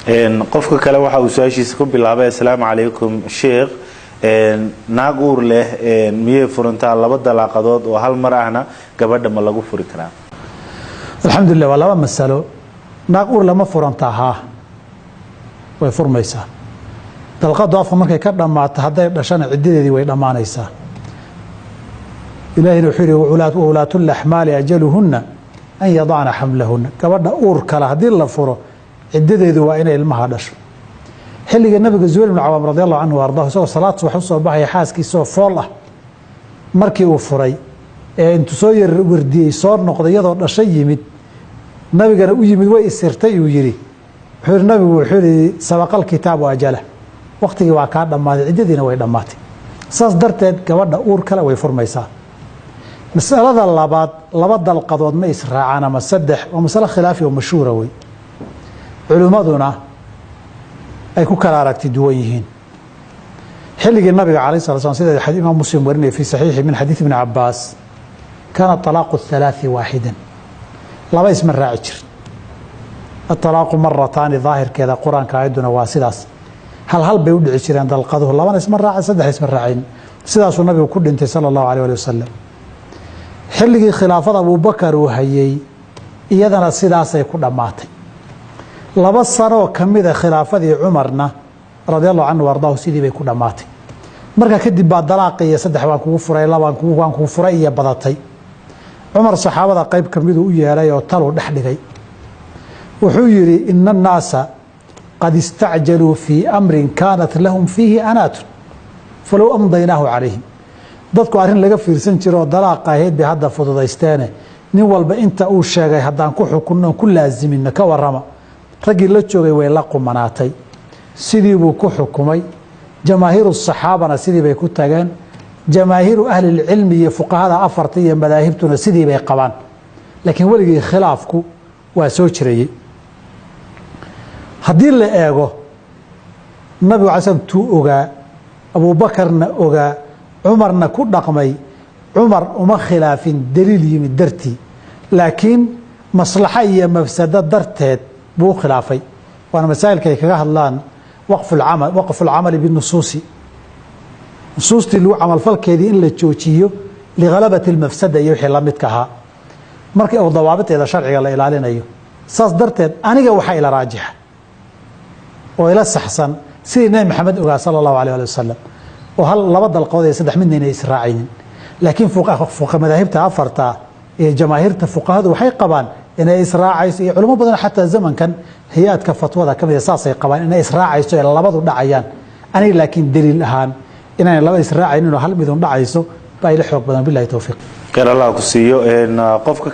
qofka kale waxa uu su'aashiisa ku bilaabay assalaamu calaykum sheekh naag uur leh miyay furantaa laba dalaaqadood oo hal mar ahna gabadha ma lagu furi karaa alxamdulillah waa laba masalo naag uur lama furantaa haa way furmaysaa dalqadu afka markay ka dhamaato hadday dhashana ciddadeedii way dhammaanaysaa ilaahina wuxuu yidhi wulaatu laxmaali ajaluhunna an yadacna xamlahunna gabadha uur kale haddii la furo ciddadeedu waa inay ilmaha dhasho xilliga nabiga Zubayr ibn Cawaam radiyallahu anhu wardaa isagoo salaad subax u soo baxay xaaskiisoo fool ah markii uu furay ee intuu soo yar wardiyay soo noqday iyadoo dhashay yimid nabigana u yimid way isirtay uu yiri wuxuu nabigu wuxuu yiri sabaqal kitaabu ajala waqtigii waa ka dhamaaday ciddadiina way dhamaatay saas darteed gabadha uur kale way furmaysaa masalada labaad laba dalqadood ma israacaan ama saddex waa mas'ala khilaafi oo mashhuura way culimaduna ay ku kala aragti duwan yihiin xilligii nabiga calayhi salaatu wasalaam sida xadiis imaam muslim warinay fi saxiix min xadiis ibn Abbas kana talaaqu thalathi waahidan laba isma raaci jir الطلاق مرتان ظاهر كذا قرآن كايدنا واسداس هل بيود عشرين دلقاده لبنا اسم الراعي سدح اسم الراعين سداس النبي وكل انت صلى الله عليه وسلم حلقي خلافة أبو بكر وهيي إيادنا سداس يكون دماتي لبا سنة وكمدة خلافة عمرنا رضي الله عنه وارضاه سيدي بيكون دماتي مركا كدب بعد دلاقي سدح وانكو فرأي وانكو فرأي بداتي عمر صحابة قيب كمدة ويهالي وطلوا دحلقي wuxuu yiri inna an-naasa qad ista'jalu fi amrin kanat lahum fihi anatun falaw amdaynahu alayhim dadku arin laga fiirsan jiro dalaaqa ahayd bi hadda fududaysteene nin walba inta uu sheegay hadaan ku xukunno ku laazimin ka warama ragii la joogay way la qumanaatay sidii buu ku xukumay jamaahiru saxaabana sidii bay ku tageen jamaahiru ahli ilmi iyo fuqahada afarta iyo madaahibtuna sidii bay qabaan laakiin waligii khilaafku waa soo jirayay haddii la eego nabigu casan tuu ogaa abuubakarna ogaa cumarna ku dhaqmay cumar uma khilaafin daliil yimid dartii laakiin maslaxa iyo mafsado darteed buu khilaafay waana masaa'ilka ay kaga hadlaan waqfu lcamali binusuusi nusuustii lagu camalfalkeedii in la joojiyo lighalabati lmafsada iyo wixii la midka ahaa markii uu dawaabiteeda sharciga la ilaalinayo saas darteed aniga waxaa ila raajixa oo ila saxsan sidii nabi maxamed ogaa sallallahu alayhi wa sallam oo hal laba dalqood ee saddex midna inay israacayeen laakiin fuqaha madaahibta afarta ee jamaahirta fuqahadu waxay qabaan inay israacayso iyo culimo badan xataa zamankan hay'adka fatwada kamid ah saasay qabaan inay israacayso ee labadu dhacayaan aniga laakiin daliil ahaan inay laba israacayeen oo hal mid u dhacayso baa ila xoog badan billahi tawfiiq qara Allah ku siiyo qofka